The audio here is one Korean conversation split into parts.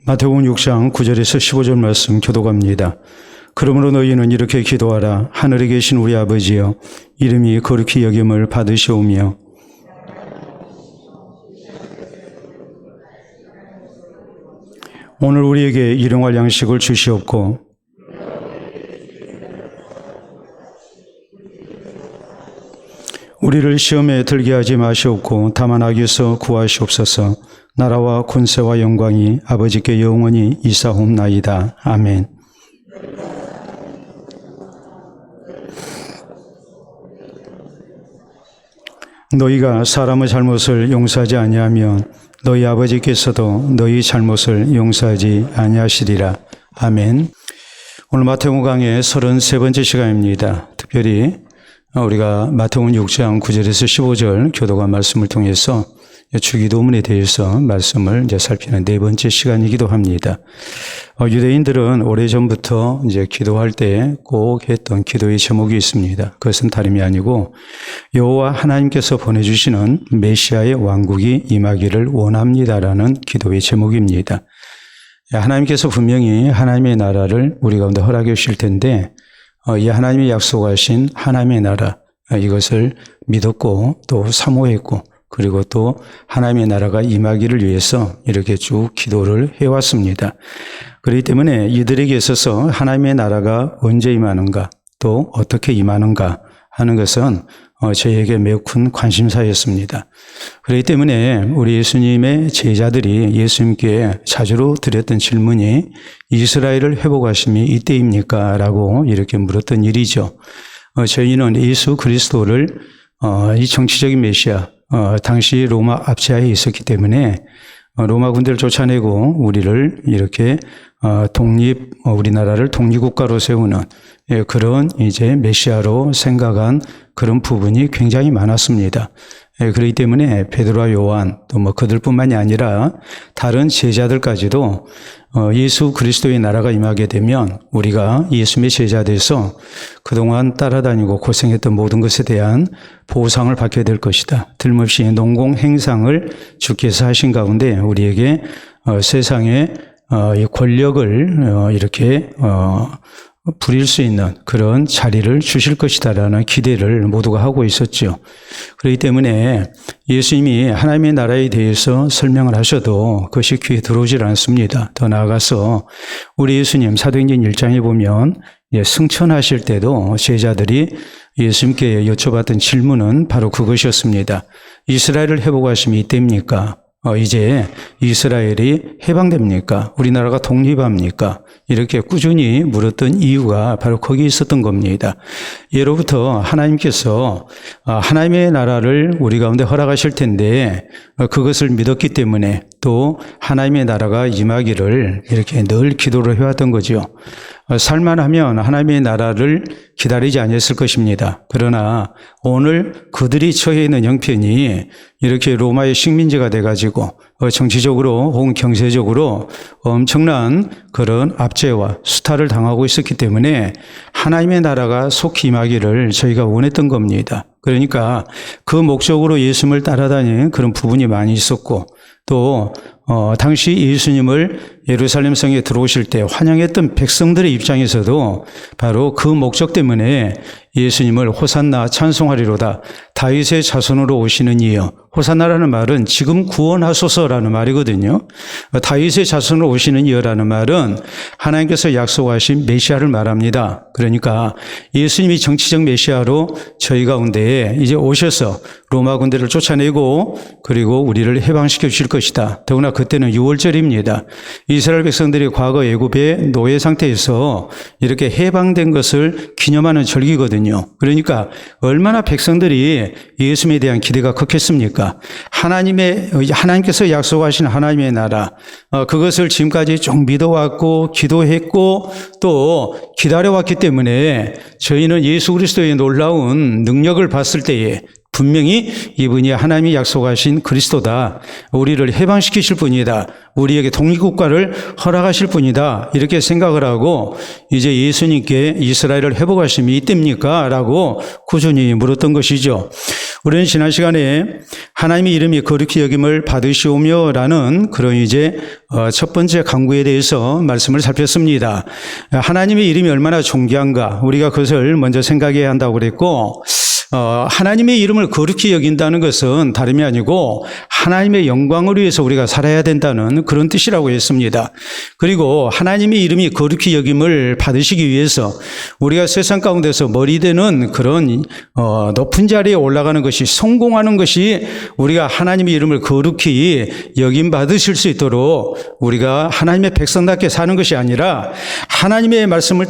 마태복음 6장 9절에서 15절 말씀 교독합니다. 그러므로 너희는 이렇게 기도하라. 하늘에 계신 우리 아버지여, 이름이 거룩히 여김을 받으시오며 오늘 우리에게 일용할 양식을 주시옵고 우리를 시험에 들게 하지 마시옵고 다만 악에서 구하시옵소서. 나라와 권세와 영광이 아버지께 영원히 있사옵나이다. 아멘. 너희가 사람의 잘못을 용서하지 아니하면 너희 아버지께서도 너희 잘못을 용서하지 아니하시리라. 아멘. 오늘 마태복음 강의 33번째 시간입니다. 특별히 우리가 마태복음 6장 9절에서 15절 교도관 말씀을 통해서 주기도문에 대해서 말씀을 이제 살피는 네 번째 시간이기도 합니다. 유대인들은 오래전부터 이제 기도할 때 꼭 했던 기도의 제목이 있습니다. 그것은 다름이 아니고 여호와 하나님께서 보내주시는 메시아의 왕국이 임하기를 원합니다라는 기도의 제목입니다. 하나님께서 분명히 하나님의 나라를 우리 가운데 허락해 주실 텐데 이 하나님이 약속하신 하나님의 나라, 이것을 믿었고 또 사모했고 그리고 또 하나님의 나라가 임하기를 위해서 이렇게 쭉 기도를 해왔습니다. 그렇기 때문에 이들에게 있어서 하나님의 나라가 언제 임하는가 또 어떻게 임하는가 하는 것은 저에게 매우 큰 관심사였습니다. 그렇기 때문에 우리 예수님의 제자들이 예수님께 자주로 드렸던 질문이 이스라엘을 회복하심이 이때입니까? 라고 이렇게 물었던 일이죠. 저희는 예수 그리스도를 이 정치적인 메시아, 당시 로마 압제하에 있었기 때문에 로마 군대를 쫓아내고 우리를 이렇게 우리나라를 독립국가로 세우는 그런 이제 메시아로 생각한 그런 부분이 굉장히 많았습니다. 그렇기 때문에 베드로와 요한 또 그들뿐만이 아니라 다른 제자들까지도 예수 그리스도의 나라가 임하게 되면 우리가 예수님의 제자 돼서 그동안 따라다니고 고생했던 모든 것에 대한 보상을 받게 될 것이다. 틀림없이 농공 행상을 주께서 하신 가운데 우리에게 세상의 이 권력을 이렇게 부릴 수 있는 그런 자리를 주실 것이다라는 기대를 모두가 하고 있었죠. 그렇기 때문에 예수님이 하나님의 나라에 대해서 설명을 하셔도 그것이 귀에 들어오질 않습니다. 더 나아가서 우리 예수님 사도행전 1장에 보면 승천하실 때도 제자들이 예수님께 여쭤봤던 질문은 바로 그것이었습니다. 이스라엘을 회복하심이 이때입니까? 이제 이스라엘이 해방됩니까? 우리나라가 독립합니까? 이렇게 꾸준히 물었던 이유가 바로 거기에 있었던 겁니다. 예로부터 하나님께서 하나님의 나라를 우리 가운데 허락하실 텐데 그것을 믿었기 때문에 또 하나님의 나라가 임하기를 이렇게 늘 기도를 해왔던 거죠. 살만하면 하나님의 나라를 기다리지 않았을 것입니다. 그러나 오늘 그들이 처해 있는 형편이 이렇게 로마의 식민지가 돼가지고 정치적으로 혹은 경제적으로 엄청난 그런 압제와 수탈을 당하고 있었기 때문에 하나님의 나라가 속히 임하기를 저희가 원했던 겁니다. 그러니까 그 목적으로 예수님을 따라다니는 그런 부분이 많이 있었고 또 당시 예수님을 예루살렘 성에 들어오실 때 환영했던 백성들의 입장에서도 바로 그 목적 때문에 예수님을 호산나 찬송하리로다 다윗의 자손으로 오시는 이여. 호산나라는 말은 지금 구원하소서라는 말이거든요. 다윗의 자손으로 오시는 이여라는 말은 하나님께서 약속하신 메시아를 말합니다. 그러니까 예수님이 정치적 메시아로 저희 가운데에 이제 오셔서 로마 군대를 쫓아내고 그리고 우리를 해방시켜 주실 것이다. 더구나 그때는 6월절입니다. 이스라엘 백성들이 과거 애굽의 노예 상태에서 이렇게 해방된 것을 기념하는 절기거든요. 그러니까 얼마나 백성들이 예수님에 대한 기대가 컸겠습니까? 하나님께서 약속하신 하나님의 나라, 그것을 지금까지 쭉 믿어왔고 기도했고 또 기다려왔기 때문에 저희는 예수 그리스도의 놀라운 능력을 봤을 때에 분명히 이분이 하나님이 약속하신 그리스도다. 우리를 해방시키실 분이다. 우리에게 독립국가를 허락하실 분이다. 이렇게 생각을 하고 이제 예수님께 이스라엘을 회복하심이 이때입니까? 라고 꾸준히 물었던 것이죠. 우리는 지난 시간에 하나님의 이름이 거룩히 여김을 받으시오며 라는 그런 이제 첫 번째 강구에 대해서 말씀을 살폈습니다. 하나님의 이름이 얼마나 존귀한가 우리가 그것을 먼저 생각해야 한다고 그랬고 하나님의 이름을 거룩히 여긴다는 것은 다름이 아니고 하나님의 영광을 위해서 우리가 살아야 된다는 그런 뜻이라고 했습니다. 그리고 하나님의 이름이 거룩히 여김을 받으시기 위해서 우리가 세상 가운데서 머리 되는 그런 높은 자리에 올라가는 것이 성공하는 것이 우리가 하나님의 이름을 거룩히 여김 받으실 수 있도록 우리가 하나님의 백성답게 사는 것이 아니라 하나님의 말씀을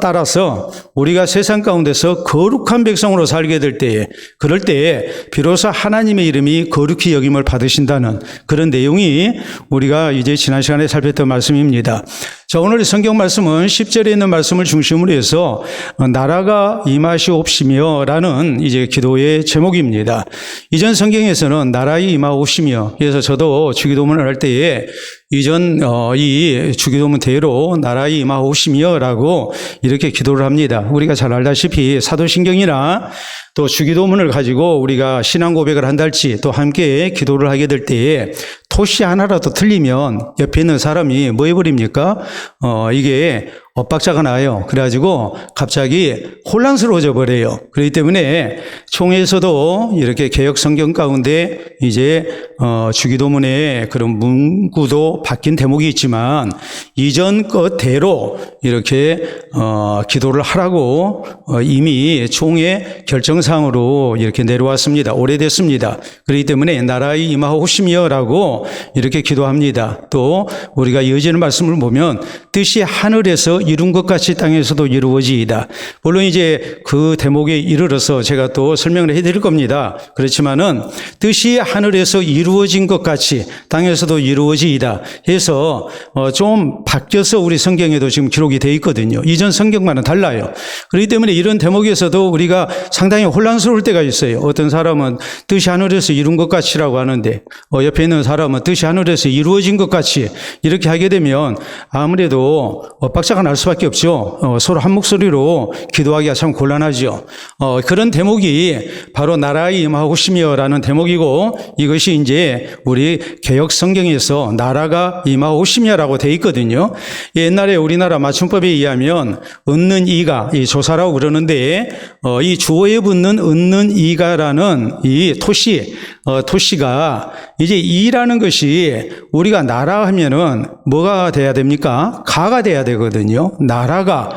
따라서 우리가 세상 가운데서 거룩한 백성으로 살게 될 때에 그럴 때에 비로소 하나님의 이름이 거룩히 여김을 받으신다는 그런 내용이 우리가 이제 지난 시간에 살폈던 말씀입니다. 자, 오늘 성경 말씀은 10절에 있는 말씀을 중심으로 해서 나라가 임하시옵시며 라는 이제 기도의 제목입니다. 이전 성경에서는 나라의 임하옵시며 그래서 저도 주기도문을 할 때에 이전 이 주기도문대로 나라의 임하옵시며 라고 이렇게 기도를 합니다. 우리가 잘 알다시피 사도신경이나 또 주기도문을 가지고 우리가 신앙 고백을 한달치 또 함께 기도를 하게 될 때에 토시 하나라도 틀리면 옆에 있는 사람이 뭐 해버립니까? 이게 엇박자가 나요. 그래가지고 갑자기 혼란스러워져 버려요. 그렇기 때문에 총회에서도 이렇게 개혁 성경 가운데 이제 주기도문에 그런 문구도 바뀐 대목이 있지만 이전 것대로 이렇게 기도를 하라고 이미 총회 결정사항으로 이렇게 내려왔습니다. 오래됐습니다. 그렇기 때문에 나라의 임하옵시며라고 이렇게 기도합니다. 또 우리가 이어지는 말씀을 보면 뜻이 하늘에서 이룬 것 같이 땅에서도 이루어지이다. 물론 이제 그 대목에 이르러서 제가 또 설명을 해드릴 겁니다. 그렇지만은 뜻이 하늘에서 이루어진 것 같이 땅에서도 이루어지이다 해서 좀 바뀌어서 우리 성경에도 지금 기록이 되어 있거든요. 이전 성경과는 달라요. 그렇기 때문에 이런 대목에서도 우리가 상당히 혼란스러울 때가 있어요. 어떤 사람은 뜻이 하늘에서 이룬 것 같이라고 하는데 옆에 있는 사람은 뜻이 하늘에서 이루어진 것 같이 이렇게 하게 되면 아무래도 엇박자가 날 수밖에 없죠. 서로 한 목소리로 기도하기가 참 곤란하죠. 그런 대목이 바로 나라의 임하옵시며라는 대목이고 이것이 이제 우리 개혁 성경에서 나라가 임하옵시며라고 되어 있거든요. 옛날에 우리나라 맞춤법에 의하면 얻는 이가 이 조사라고 그러는데 이 주어에 붙는 얻는 이가라는 이 토시가 이제 이라는 것이 우리가 나라 하면은 뭐가 돼야 됩니까? 가가 돼야 되거든요. 나라가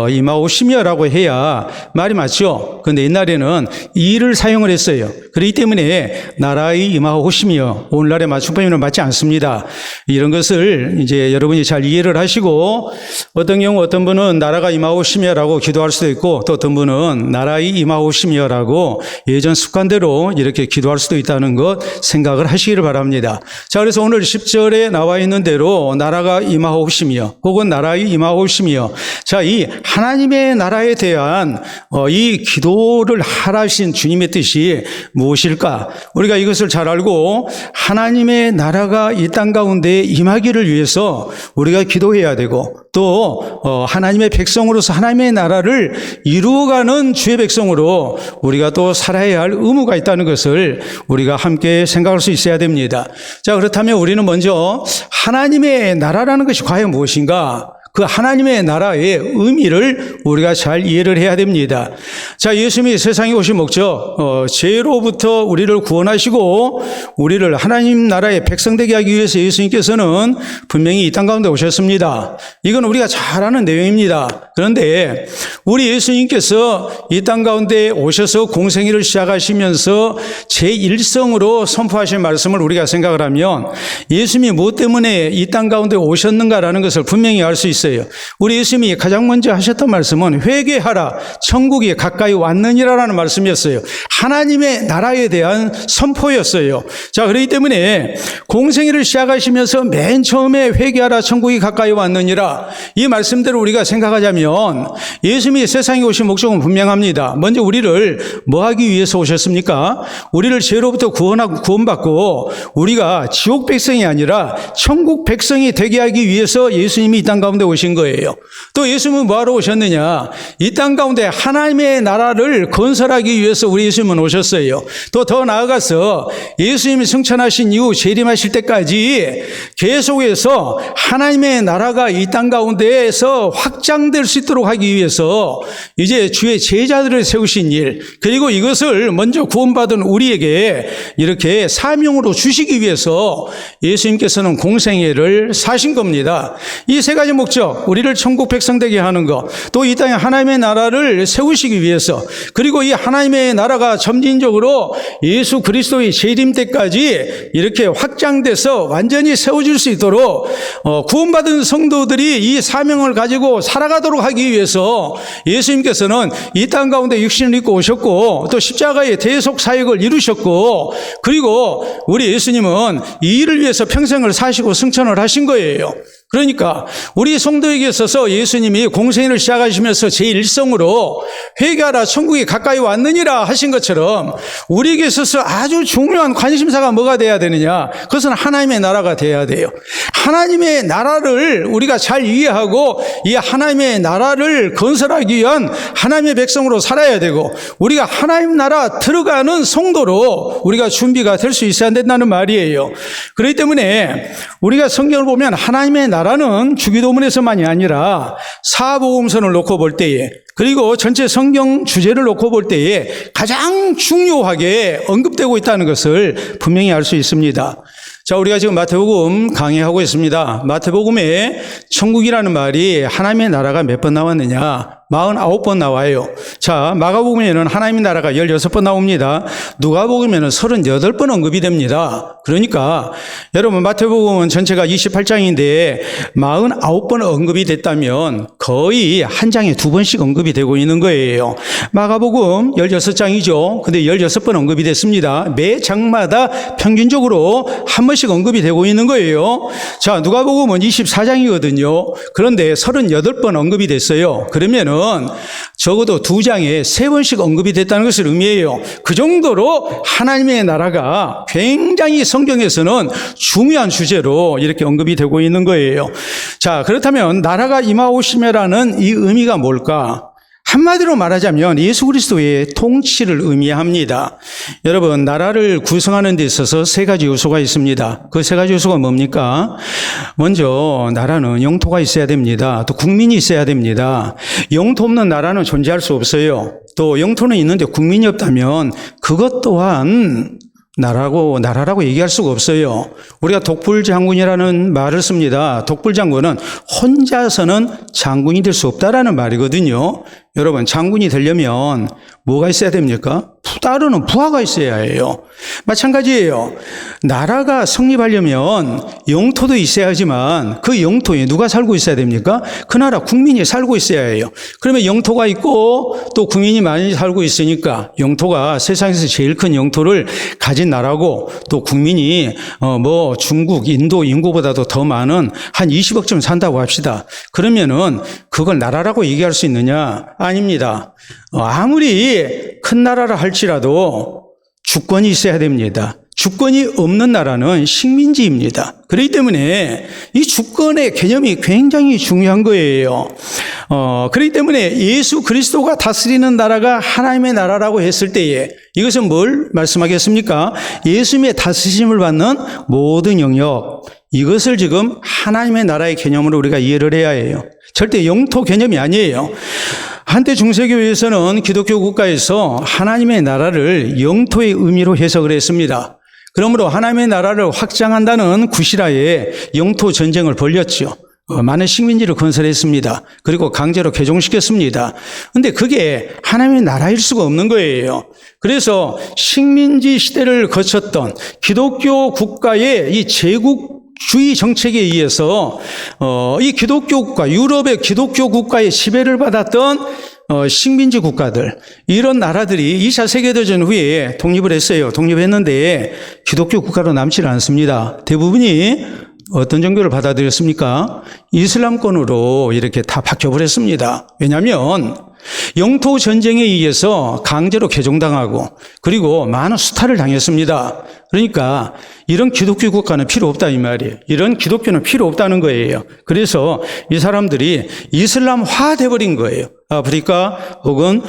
임하옵시며라고 해야 말이 맞죠. 그런데 옛날에는 이를 사용을 했어요. 그렇기 때문에 나라의 임하옵시며 오늘날의 맞춤법에는 맞지 않습니다. 이런 것을 이제 여러분이 잘 이해를 하시고 어떤 경우 어떤 분은 나라가 임하옵시며라고 기도할 수도 있고 또 어떤 분은 나라의 임하옵시며라고 예전 습관대로 이렇게 기도할 수도 있다는 것 생각을 하시기를 바랍니다. 자, 그래서 오늘 10절에 나와 있는 대로 나라가 임하옵시며 혹은 나라의 임하옵시며 자, 이 하나님의 나라에 대한 이 기도를 하라신 주님의 뜻이 무엇일까? 우리가 이것을 잘 알고 하나님의 나라가 이 땅 가운데 임하기를 위해서 우리가 기도해야 되고 또 하나님의 백성으로서 하나님의 나라를 이루어가는 주의 백성으로 우리가 또 살아야 할 의무가 있다는 것을 우리가 함께 생각할 수 있어야 됩니다. 자, 그렇다면 우리는 먼저 하나님의 나라라는 것이 과연 무엇인가? 그 하나님의 나라의 의미를 우리가 잘 이해를 해야 됩니다. 자, 예수님이 세상에 오신 목적, 죄로부터 우리를 구원하시고 우리를 하나님 나라의 백성되게 하기 위해서 예수님께서는 분명히 이 땅 가운데 오셨습니다. 이건 우리가 잘 아는 내용입니다. 그런데 우리 예수님께서 이 땅 가운데 오셔서 공생애를 시작하시면서 제1성으로 선포하신 말씀을 우리가 생각을 하면 예수님이 무엇 때문에 이 땅 가운데 오셨는가라는 것을 분명히 알 수 있어요. 말씀하셨어요. 우리 예수님이 가장 먼저 하셨던 말씀은 회개하라 천국이 가까이 왔느니라라는 말씀이었어요. 하나님의 나라에 대한 선포였어요. 자, 그렇기 때문에 공생애를 시작하시면서 맨 처음에 회개하라 천국이 가까이 왔느니라 이 말씀대로 우리가 생각하자면 예수님이 세상에 오신 목적은 분명합니다. 먼저 우리를 뭐 하기 위해서 오셨습니까? 우리를 죄로부터 구원받고 우리가 지옥 백성이 아니라 천국 백성이 되게 하기 위해서 예수님이 이 땅 가운데 오신 거예요. 또 예수님은 뭐하러 오셨느냐? 이 땅 가운데 하나님의 나라를 건설하기 위해서 우리 예수님은 오셨어요. 또 더 나아가서 예수님이 승천하신 이후 재림하실 때까지 계속해서 하나님의 나라가 이 땅 가운데에서 확장될 수 있도록 하기 위해서 이제 주의 제자들을 세우신 일, 그리고 이것을 먼저 구원받은 우리에게 이렇게 사명으로 주시기 위해서 예수님께서는 공생애를 사신 겁니다. 이 세 가지 목적, 우리를 천국 백성 되게 하는 것, 또 이 땅에 하나님의 나라를 세우시기 위해서, 그리고 이 하나님의 나라가 점진적으로 예수 그리스도의 재림 때까지 이렇게 확장돼서 완전히 세워질 수 있도록 구원받은 성도들이 이 사명을 가지고 살아가도록 하기 위해서 예수님께서는 이 땅 가운데 육신을 입고 오셨고 또 십자가의 대속 사역을 이루셨고, 그리고 우리 예수님은 이 일을 위해서 평생을 사시고 승천을 하신 거예요. 그러니까 우리 성도에게 있어서 예수님이 공생애를 시작하시면서 제1성으로 회개하라 천국이 가까이 왔느니라 하신 것처럼 우리에게 있어서 아주 중요한 관심사가 뭐가 돼야 되느냐? 그것은 하나님의 나라가 돼야 돼요. 하나님의 나라를 우리가 잘 이해하고 이 하나님의 나라를 건설하기 위한 하나님의 백성으로 살아야 되고, 우리가 하나님 나라 들어가는 성도로 우리가 준비가 될 수 있어야 된다는 말이에요. 그렇기 때문에 우리가 성경을 보면 하나님의 나라는 주기도문에서만이 아니라 사복음서를 놓고 볼 때에, 그리고 전체 성경 주제를 놓고 볼 때에 가장 중요하게 언급되고 있다는 것을 분명히 알 수 있습니다. 자, 우리가 지금 마태복음 강의하고 있습니다. 마태복음에 천국이라는 말이 하나님의 나라가 몇 번 나왔느냐? 49번 나와요. 자, 마가복음에는 하나님의 나라가 16번 나옵니다. 누가복음에는 38번 언급이 됩니다. 그러니까 여러분 마태복음은 전체가 28장인데 49번 언급이 됐다면 거의 한 장에 2번씩 언급이 되고 있는 거예요. 마가복음 16장이죠. 근데 16번 언급이 됐습니다. 매 장마다 평균적으로 한 번씩 언급이 되고 있는 거예요. 자, 누가복음은 24장이거든요. 그런데 38번 언급이 됐어요. 그러면은 적어도 2장에 3번씩 언급이 됐다는 것을 의미해요. 그 정도로 하나님의 나라가 굉장히 성경에서는 중요한 주제로 이렇게 언급이 되고 있는 거예요. 자, 그렇다면 나라가 임하오시며라는 이 의미가 뭘까? 한마디로 말하자면 예수 그리스도의 통치를 의미합니다. 여러분, 나라를 구성하는 데 있어서 3가지 요소가 있습니다. 그 3가지 요소가 뭡니까? 먼저 나라는 영토가 있어야 됩니다. 또 국민이 있어야 됩니다. 영토 없는 나라는 존재할 수 없어요. 또 영토는 있는데 국민이 없다면 그것 또한 나라라고 얘기할 수가 없어요. 우리가 독불장군이라는 말을 씁니다. 독불장군은 혼자서는 장군이 될 수 없다라는 말이거든요. 여러분, 장군이 되려면 뭐가 있어야 됩니까? 따르는 부하가 있어야 해요. 마찬가지예요. 나라가 성립하려면 영토도 있어야 하지만 그 영토에 누가 살고 있어야 됩니까? 그 나라 국민이 살고 있어야 해요. 그러면 영토가 있고 또 국민이 많이 살고 있으니까 영토가 세상에서 제일 큰 영토를 가진 나라고, 또 국민이 중국, 인도 인구보다도 더 많은 한 20억쯤 산다고 합시다. 그러면은 그걸 나라라고 얘기할 수 있느냐? 아닙니다. 아무리 큰 나라라 할지라도 주권이 있어야 됩니다. 주권이 없는 나라는 식민지입니다. 그렇기 때문에 이 주권의 개념이 굉장히 중요한 거예요. 그렇기 때문에 예수 그리스도가 다스리는 나라가 하나님의 나라라고 했을 때에 이것은 뭘 말씀하겠습니까? 예수님의 다스림을 받는 모든 영역, 이것을 지금 하나님의 나라의 개념으로 우리가 이해를 해야 해요. 절대 영토 개념이 아니에요. 한때 중세교회에서는 기독교 국가에서 하나님의 나라를 영토의 의미로 해석을 했습니다. 그러므로 하나님의 나라를 확장한다는 구시라에 영토 전쟁을 벌였죠. 많은 식민지를 건설했습니다. 그리고 강제로 개종시켰습니다. 그런데 그게 하나님의 나라일 수가 없는 거예요. 그래서 식민지 시대를 거쳤던 기독교 국가의 이 제국 주의 정책에 의해서 이 기독교 국가, 유럽의 기독교 국가의 지배를 받았던 식민지 국가들, 이런 나라들이 2차 세계대전 후에 독립을 했어요. 독립했는데 기독교 국가로 남지 않습니다. 대부분이 어떤 종교를 받아들였습니까? 이슬람권으로 이렇게 다 바뀌어버렸습니다. 왜냐하면 영토 전쟁에 의해서 강제로 개종당하고 그리고 많은 수탈을 당했습니다. 그러니까 이런 기독교 국가는 필요 없다 이 말이에요. 이런 기독교는 필요 없다는 거예요. 그래서 이 사람들이 이슬람화 돼버린 거예요. 아프리카 혹은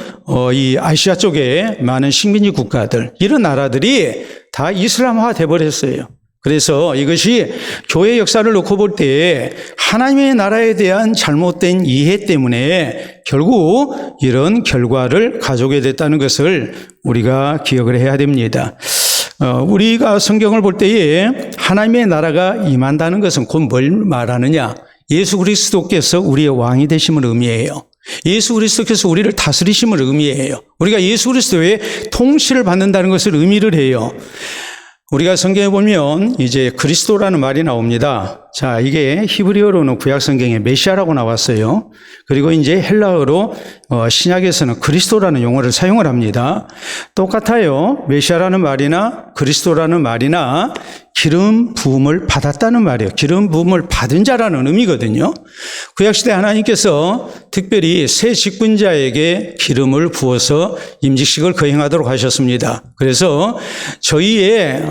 이 아시아 쪽에 많은 식민지 국가들, 이런 나라들이 다 이슬람화 돼버렸어요. 그래서 이것이 교회 역사를 놓고 볼 때 하나님의 나라에 대한 잘못된 이해 때문에 결국 이런 결과를 가져오게 됐다는 것을 우리가 기억을 해야 됩니다. 우리가 성경을 볼 때에 하나님의 나라가 임한다는 것은 곧 뭘 말하느냐? 예수 그리스도께서 우리의 왕이 되심을 의미해요. 예수 그리스도께서 우리를 다스리심을 의미해요. 우리가 예수 그리스도의 통치를 받는다는 것을 의미를 해요. 우리가 성경에 보면 이제 그리스도라는 말이 나옵니다. 자, 이게 히브리어로는 구약 성경에 메시아라고 나왔어요. 그리고 이제 헬라어로 신약에서는 그리스도라는 용어를 사용을 합니다. 똑같아요. 메시아라는 말이나 그리스도라는 말이나 기름 부음을 받았다는 말이에요. 기름 부음을 받은 자라는 의미거든요. 구약시대 하나님께서 특별히 새 직분자에게 기름을 부어서 임직식을 거행하도록 하셨습니다. 그래서 저희의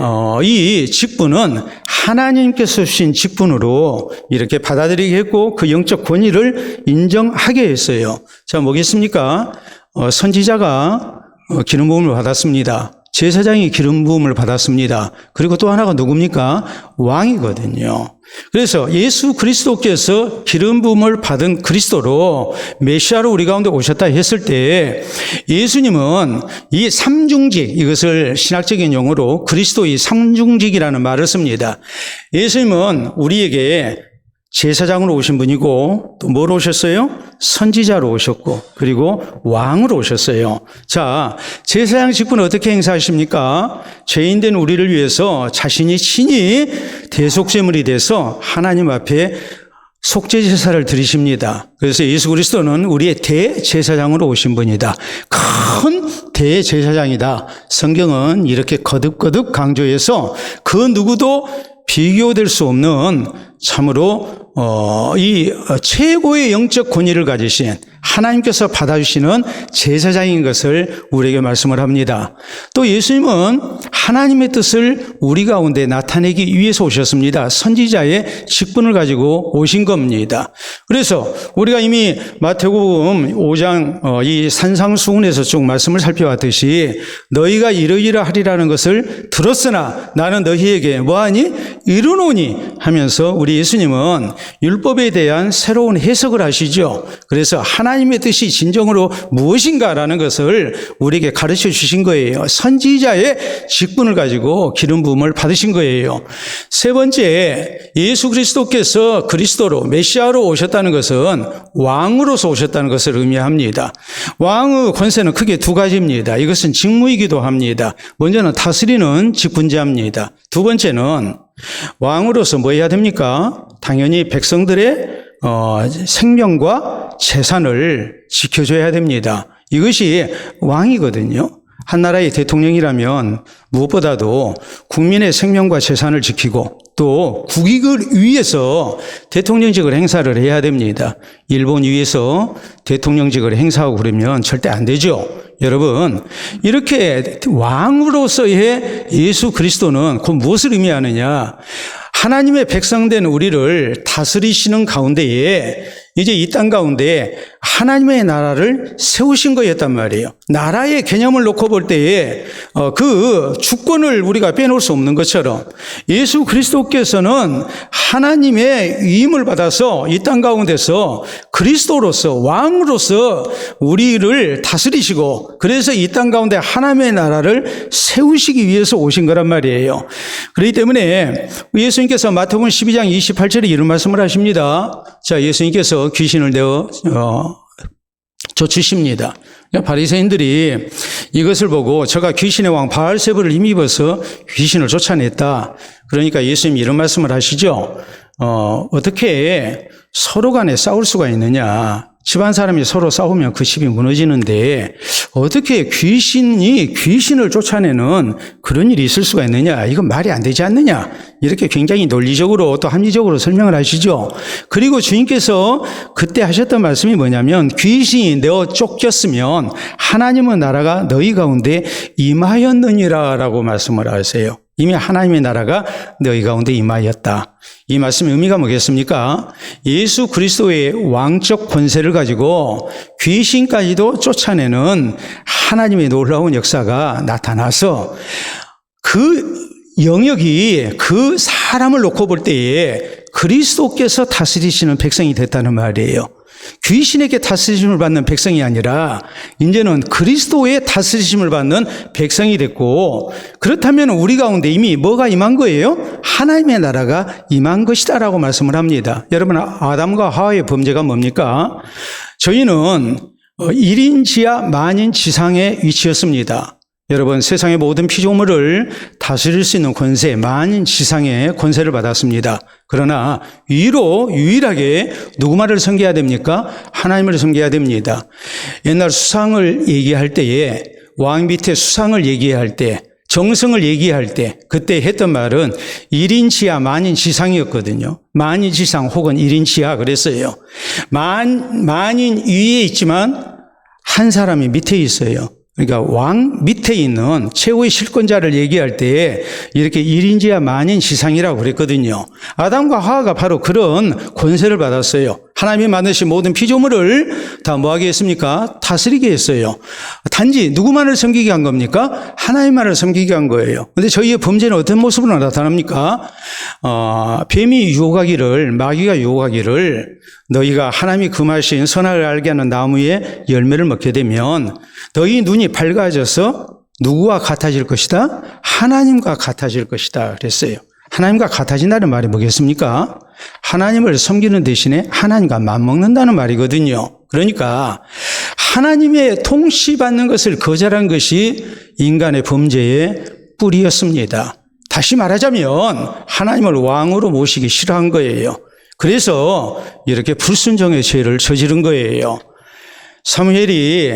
이 직분은 하나님께서 주신 직분으로 이렇게 받아들이게 했고 그 영적 권위를 인정하게 했어요. 자, 뭐겠습니까? 선지자가 기름 부음을 받았습니다. 제사장이 기름 부음을 받았습니다. 그리고 또 하나가 누굽니까? 왕이거든요. 그래서 예수 그리스도께서 기름 부음을 받은 그리스도로 메시아로 우리 가운데 오셨다 했을 때 예수님은 이 삼중직, 이것을 신학적인 용어로 그리스도의 삼중직이라는 말을 씁니다. 예수님은 우리에게 제사장으로 오신 분이고 또 뭐로 오셨어요? 선지자로 오셨고 그리고 왕으로 오셨어요. 자, 제사장 직분은 어떻게 행사하십니까? 죄인된 우리를 위해서 자신이 친히 대속제물이 돼서 하나님 앞에 속죄제사를 드리십니다. 그래서 예수 그리스도는 우리의 대제사장으로 오신 분이다. 큰 대제사장이다. 성경은 이렇게 거듭거듭 강조해서 그 누구도 비교될 수 없는 참으로 이 최고의 영적 권위를 가지신 하나님께서 받아주시는 제사장인 것을 우리에게 말씀을 합니다. 또 예수님은 하나님의 뜻을 우리 가운데 나타내기 위해서 오셨습니다. 선지자의 직분을 가지고 오신 겁니다. 그래서 우리가 이미 마태복음 5장 이 산상수훈에서 쭉 말씀을 살펴봤듯이 너희가 이러이러하리라는 것을 들었으나 나는 너희에게 뭐하니? 이르노니 하면서 우리 예수님은 율법에 대한 새로운 해석을 하시죠. 그래서 하나님의 뜻이 진정으로 무엇인가라는 것을 우리에게 가르쳐 주신 거예요. 선지자의 직분을 가지고 기름 부음을 받으신 거예요. 세 번째, 예수 그리스도께서 그리스도로 메시아로 오셨다는 것은 왕으로서 오셨다는 것을 의미합니다. 왕의 권세는 크게 두 가지입니다. 이것은 직무이기도 합니다. 먼저는 다스리는 직분자입니다. 두 번째는 왕으로서 뭐 해야 됩니까? 당연히 백성들의 생명과 재산을 지켜줘야 됩니다. 이것이 왕이거든요. 한 나라의 대통령이라면 무엇보다도 국민의 생명과 재산을 지키고 또 국익을 위해서 대통령직을 행사를 해야 됩니다. 일본 위에서 대통령직을 행사하고 그러면 절대 안 되죠. 여러분, 이렇게 왕으로서의 예수 그리스도는 곧 무엇을 의미하느냐? 하나님의 백성된 우리를 다스리시는 가운데에 이제 이 땅 가운데 하나님의 나라를 세우신 거였단 말이에요. 나라의 개념을 놓고 볼 때에 그 주권을 우리가 빼놓을 수 없는 것처럼 예수 그리스도께서는 하나님의 위임을 받아서 이 땅 가운데서 그리스도로서 왕으로서 우리를 다스리시고 그래서 이 땅 가운데 하나님의 나라를 세우시기 위해서 오신 거란 말이에요. 그렇기 때문에 예수님께서 마태복음 12장 28절에 이런 말씀을 하십니다. 자, 예수님께서 귀신을 내어 쫓으십니다. 바리새인들이 이것을 보고 저가 귀신의 왕 바알세불을 힘입어서 귀신을 쫓아냈다. 그러니까 예수님이 이런 말씀을 하시죠. 어떻게 서로 간에 싸울 수가 있느냐. 집안 사람이 서로 싸우면 그 집이 무너지는데 어떻게 귀신이 귀신을 쫓아내는 그런 일이 있을 수가 있느냐. 이건 말이 안 되지 않느냐. 이렇게 굉장히 논리적으로 또 합리적으로 설명을 하시죠. 그리고 주님께서 그때 하셨던 말씀이 뭐냐면 귀신이 너 쫓겼으면 하나님의 나라가 너희 가운데 임하였느니라 라고 말씀을 하세요. 이미 하나님의 나라가 너희 가운데 임하였다. 이 말씀의 의미가 뭐겠습니까? 예수 그리스도의 왕적 권세를 가지고 귀신까지도 쫓아내는 하나님의 놀라운 역사가 나타나서 그 영역이 그 사람을 놓고 볼 때에 그리스도께서 다스리시는 백성이 됐다는 말이에요. 귀신에게 다스리심을 받는 백성이 아니라 이제는 그리스도의 다스리심을 받는 백성이 됐고, 그렇다면 우리 가운데 이미 뭐가 임한 거예요? 하나님의 나라가 임한 것이다라고 말씀을 합니다. 여러분, 아담과 하와의 범죄가 뭡니까? 저희는 1인 지하 만인 지상에 위치했습니다. 여러분, 세상의 모든 피조물을 다스릴 수 있는 권세, 만인 지상의 권세를 받았습니다. 그러나 위로 유일하게 누구만을 섬겨야 됩니까? 하나님을 섬겨야 됩니다. 옛날 수상을 얘기할 때에, 왕 밑에 수상을 얘기할 때, 정성을 얘기할 때 그때 했던 말은 1인 지하 만인 지상이었거든요. 만인 지상 혹은 1인 지하 그랬어요. 만인 위에 있지만 한 사람이 밑에 있어요. 그러니까 왕 밑에 있는 최고의 실권자를 얘기할 때 이렇게 1인 지하 만인 지상이라고 그랬거든요. 아담과 하와가 바로 그런 권세를 받았어요. 하나님이 만드신 모든 피조물을 다 뭐하게 했습니까? 다스리게 했어요. 단지 누구만을 섬기게 한 겁니까? 하나님만을 섬기게 한 거예요. 그런데 저희의 범죄는 어떤 모습으로 나타납니까? 뱀이 유혹하기를, 마귀가 유혹하기를 너희가 하나님이 금하신 선악을 알게 하는 나무의 열매를 먹게 되면 너희 눈이 밝아져서 누구와 같아질 것이다? 하나님과 같아질 것이다 그랬어요. 하나님과 같아진다는 말이 뭐겠습니까? 하나님을 섬기는 대신에 하나님과 맞먹는다는 말이거든요. 그러니까 하나님의 통치받는 것을 거절한 것이 인간의 범죄의 뿌리였습니다. 다시 말하자면 하나님을 왕으로 모시기 싫어한 거예요. 그래서 이렇게 불순종의 죄를 저지른 거예요. 사무엘이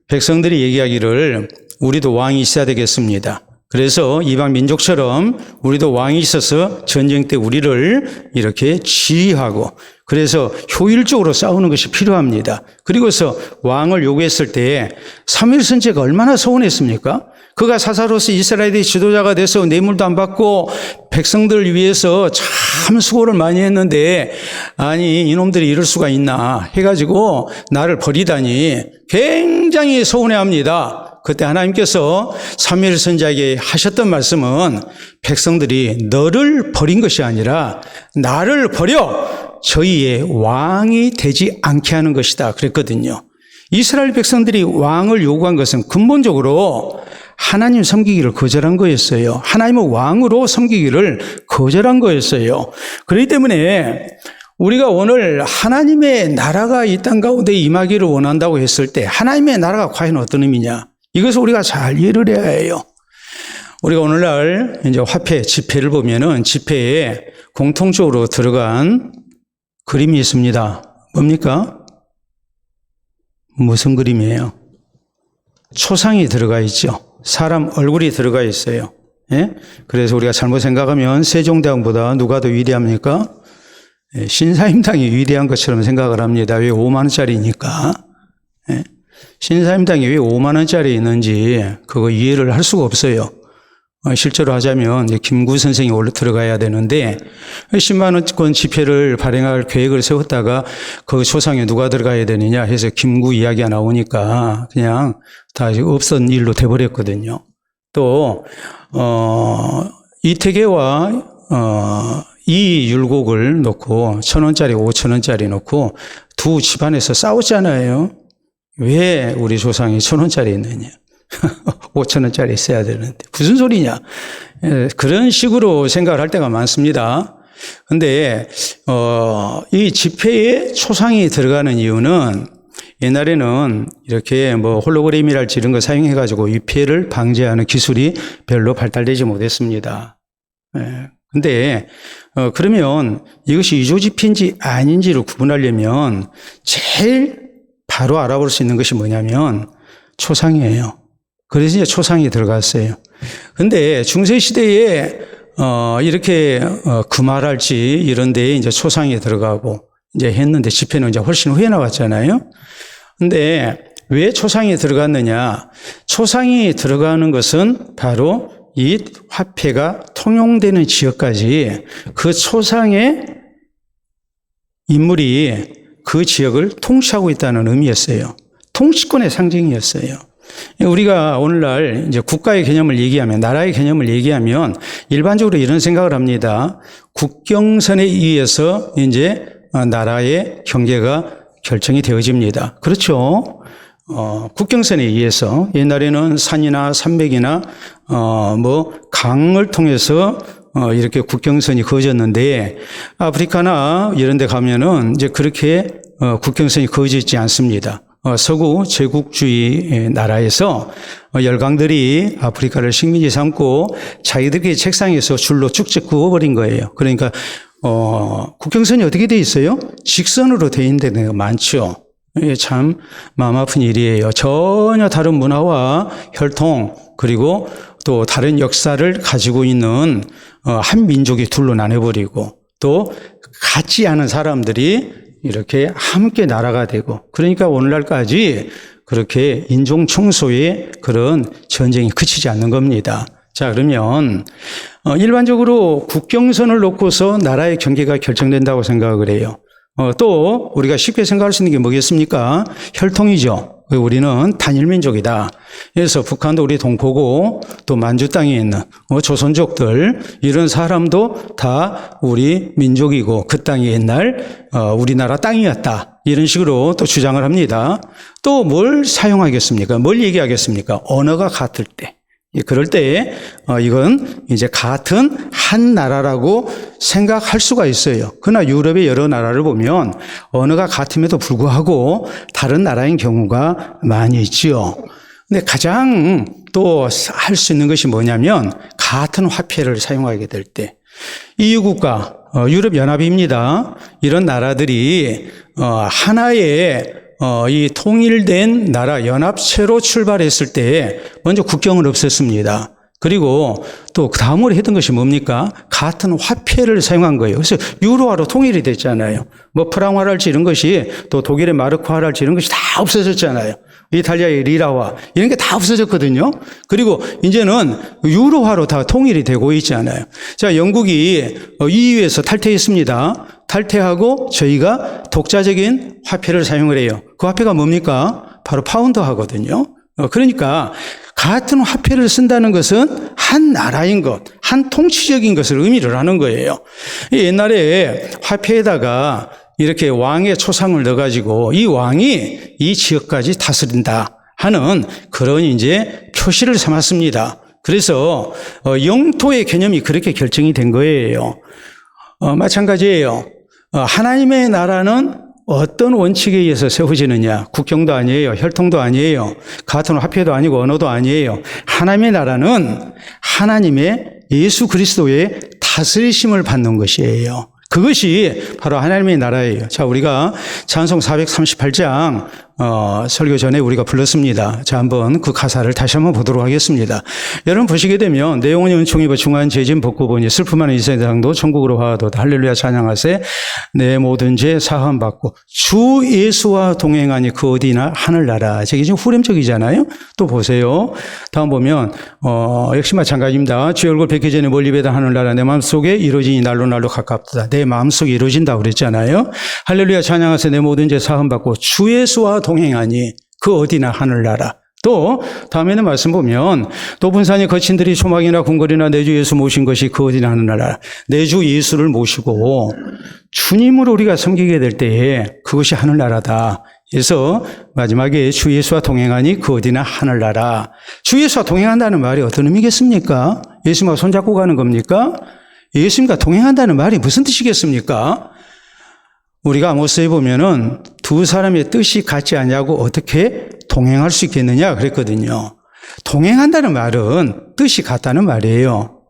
백성들이 얘기하기를 우리도 왕이 있어야 되겠습니다. 그래서 이방 민족처럼 우리도 왕이 있어서 전쟁 때 우리를 이렇게 지휘하고 그래서 효율적으로 싸우는 것이 필요합니다. 그리고서 왕을 요구했을 때 사무엘 선지자가 얼마나 서운했습니까? 그가 사사로서 이스라엘의 지도자가 돼서 뇌물도 안 받고 백성들을 위해서 참 수고를 많이 했는데 아니 이놈들이 이럴 수가 있나 해가지고 나를 버리다니 굉장히 서운해합니다. 그때 하나님께서 사무엘 선지자에게 하셨던 말씀은 백성들이 너를 버린 것이 아니라 나를 버려 저희의 왕이 되지 않게 하는 것이다 그랬거든요. 이스라엘 백성들이 왕을 요구한 것은 근본적으로 하나님 섬기기를 거절한 거였어요. 하나님의 왕으로 섬기기를 거절한 거였어요. 그렇기 때문에 우리가 오늘 하나님의 나라가 이 땅 가운데 임하기를 원한다고 했을 때 하나님의 나라가 과연 어떤 의미냐? 이것을 우리가 잘 이해를 해야 해요. 우리가 오늘날 이제 화폐, 지폐를 보면은 지폐에 공통적으로 들어간 그림이 있습니다. 뭡니까? 무슨 그림이에요? 초상이 들어가 있죠. 사람 얼굴이 들어가 있어요. 예? 그래서 우리가 잘못 생각하면 세종대왕보다 누가 더 위대합니까? 예, 신사임당이 위대한 것처럼 생각을 합니다. 왜 5만 원짜리니까. 예? 신사임당이 왜 5만 원짜리 있는지 그거 이해를 할 수가 없어요. 실제로 하자면 김구 선생이 원래 들어가야 되는데 10만 원권 지폐를 발행할 계획을 세웠다가 그 초상에 누가 들어가야 되느냐 해서 김구 이야기가 나오니까 그냥 다 없던 일로 돼버렸거든요. 또 이태계와 이율곡을 놓고 1,000원짜리 5,000원짜리 놓고 두 집안에서 싸웠잖아요. 왜 우리 조상이 1,000원짜리 있느냐 5,000원짜리 있어야 되는데 무슨 소리냐 그런 식으로 생각을 할 때가 많습니다. 그런데 이 지폐에 초상이 들어가는 이유는 옛날에는 이렇게 뭐 홀로그램이랄지 이런 거 사용해가지고 이 피해를 방지하는 기술이 별로 발달되지 못했습니다. 근데 그러면 이것이 이조지피인지 아닌지를 구분하려면 제일 바로 알아볼 수 있는 것이 뭐냐면 초상이에요. 그래서 이제 초상이 들어갔어요. 근데 중세시대에 이렇게 금화랄지 이런 데에 이제 초상이 들어가고 이제 했는데 집회는 이제 훨씬 후에 나왔잖아요. 근데 왜 초상이 들어갔느냐? 초상이 들어가는 것은 바로 이 화폐가 통용되는 지역까지 그 초상의 인물이 그 지역을 통치하고 있다는 의미였어요. 통치권의 상징이었어요. 우리가 오늘날 이제 국가의 개념을 얘기하면, 나라의 개념을 얘기하면 일반적으로 이런 생각을 합니다. 국경선에 의해서 이제 나라의 경계가 결정이 되어집니다. 그렇죠. 국경선에 의해서 옛날에는 산이나 산맥이나 뭐 강을 통해서 이렇게 국경선이 그어졌는데 아프리카나 이런 데 가면은 이제 그렇게 국경선이 그어져 있지 않습니다. 서구 제국주의 나라에서 열강들이 아프리카를 식민지 삼고 자기들끼리 책상에서 줄로 쭉쭉 그어버린 거예요. 그러니까 국경선이 어떻게 돼 있어요? 직선으로 돼 있는 데가 많죠. 이게 참 마음 아픈 일이에요. 전혀 다른 문화와 혈통 그리고 또 다른 역사를 가지고 있는 한 민족이 둘로 나눠버리고 또 같지 않은 사람들이 이렇게 함께 나라가 되고 그러니까 오늘날까지 그렇게 인종 청소의 그런 전쟁이 그치지 않는 겁니다. 자, 그러면 일반적으로 국경선을 놓고서 나라의 경계가 결정된다고 생각을 해요. 또 우리가 쉽게 생각할 수 있는 게 뭐겠습니까? 혈통이죠. 우리는 단일민족이다. 그래서 북한도 우리 동포고 또 만주 땅에 있는 조선족들 이런 사람도 다 우리 민족이고 그 땅이 옛날 우리나라 땅이었다. 이런 식으로 또 주장을 합니다. 또 뭘 사용하겠습니까? 뭘 얘기하겠습니까? 언어가 같을 때. 그럴 때 이건 이제 같은 한 나라라고 생각할 수가 있어요. 그러나 유럽의 여러 나라를 보면 언어가 같음에도 불구하고 다른 나라인 경우가 많이 있지요. 근데 가장 또 할 수 있는 것이 뭐냐면 같은 화폐를 사용하게 될 때 EU 국가, 유럽연합입니다. 이런 나라들이 하나의 이 통일된 나라 연합체로 출발했을 때 먼저 국경을 없앴습니다. 그리고 또 다음으로 했던 것이 뭡니까? 같은 화폐를 사용한 거예요. 그래서 유로화로 통일이 됐잖아요. 뭐 프랑화랄지 이런 것이 또 독일의 마르크화랄지 이런 것이 다 없어졌잖아요. 이탈리아의 리라화 이런 게 다 없어졌거든요. 그리고 이제는 유로화로 다 통일이 되고 있잖아요. 자, 영국이 EU에서 탈퇴했습니다. 탈퇴하고 저희가 독자적인 화폐를 사용을 해요. 그 화폐가 뭡니까? 바로 파운드화거든요. 그러니까 같은 화폐를 쓴다는 것은 한 나라인 것, 한 통치적인 것을 의미를 하는 거예요. 옛날에 화폐에다가 이렇게 왕의 초상을 넣어가지고 이 왕이 이 지역까지 다스린다 하는 그런 이제 표시를 삼았습니다. 그래서 영토의 개념이 그렇게 결정이 된 거예요. 마찬가지예요. 하나님의 나라는 어떤 원칙에 의해서 세워지느냐? 국경도 아니에요. 혈통도 아니에요. 같은 화폐도 아니고 언어도 아니에요. 하나님의 나라는 하나님의 예수 그리스도의 다스리심을 받는 것이에요. 그것이 바로 하나님의 나라예요. 자, 우리가 찬송 438장 설교 전에 우리가 불렀습니다. 자, 한번 그 가사를 다시 한번 보도록 하겠습니다. 여러분 보시게 되면 내용은 은총 입어 중한 죄짐 벗고 보니 슬픔하는 이 세상도 천국으로 화하도다. 할렐루야 찬양하세. 내 모든 죄 사함 받고 주 예수와 동행하니 그 어디나 하늘나라. 저게 지금 후렴적이잖아요. 또 보세요. 다음 보면 역시 마찬가지입니다. 주의 얼굴 뵙기 전에 멀리 배다 하늘나라 내 마음속에 이루어지니 날로 날로 가깝다. 내 마음속에 이루어진다고 그랬잖아요. 할렐루야 찬양하세. 내 모든 죄 사함 받고 주 예수와 동행하니 그 어디나 하늘나라. 또 다음에는 말씀 보면 높은 산이 거친들이 초막이나 궁궐이나 내 주 예수 모신 것이 그 어디나 하늘나라. 내 주 예수를 모시고 주님을 우리가 섬기게 될 때에 그것이 하늘나라다. 그래서 마지막에 주 예수와 동행하니 그 어디나 하늘나라. 주 예수와 동행한다는 말이 어떤 의미겠습니까? 예수님과 손잡고 가는 겁니까? 예수님과 동행한다는 말이 무슨 뜻이겠습니까? 우리가 아모스에 보면은 두 사람의 뜻이 같지 않냐고 어떻게 동행할 수 있겠느냐 그랬거든요. 동행한다는 말은 뜻이 같다는 말이에요.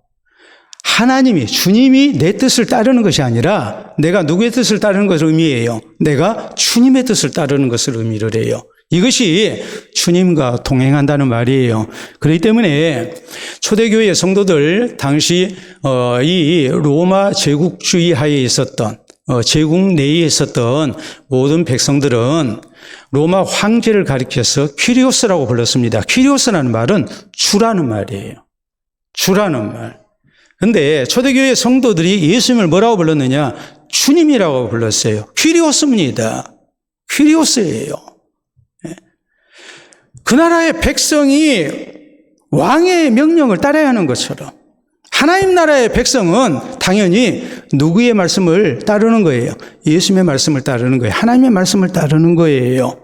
하나님이, 주님이 내 뜻을 따르는 것이 아니라 내가 누구의 뜻을 따르는 것을 의미해요. 내가 주님의 뜻을 따르는 것을 의미를 해요. 이것이 주님과 동행한다는 말이에요. 그렇기 때문에 초대교회 성도들 당시 이 로마 제국주의 하에 있었던 제국 내에 있었던 모든 백성들은 로마 황제를 가리켜서 퀴리오스라고 불렀습니다. 퀴리오스라는 말은 주라는 말이에요. 주라는 말. 근데 초대교회 성도들이 예수님을 뭐라고 불렀느냐? 주님이라고 불렀어요. 퀴리오스입니다. 퀴리오스예요. 그 나라의 백성이 왕의 명령을 따라야 하는 것처럼 하나님 나라의 백성은 당연히 누구의 말씀을 따르는 거예요? 예수님의 말씀을 따르는 거예요. 하나님의 말씀을 따르는 거예요.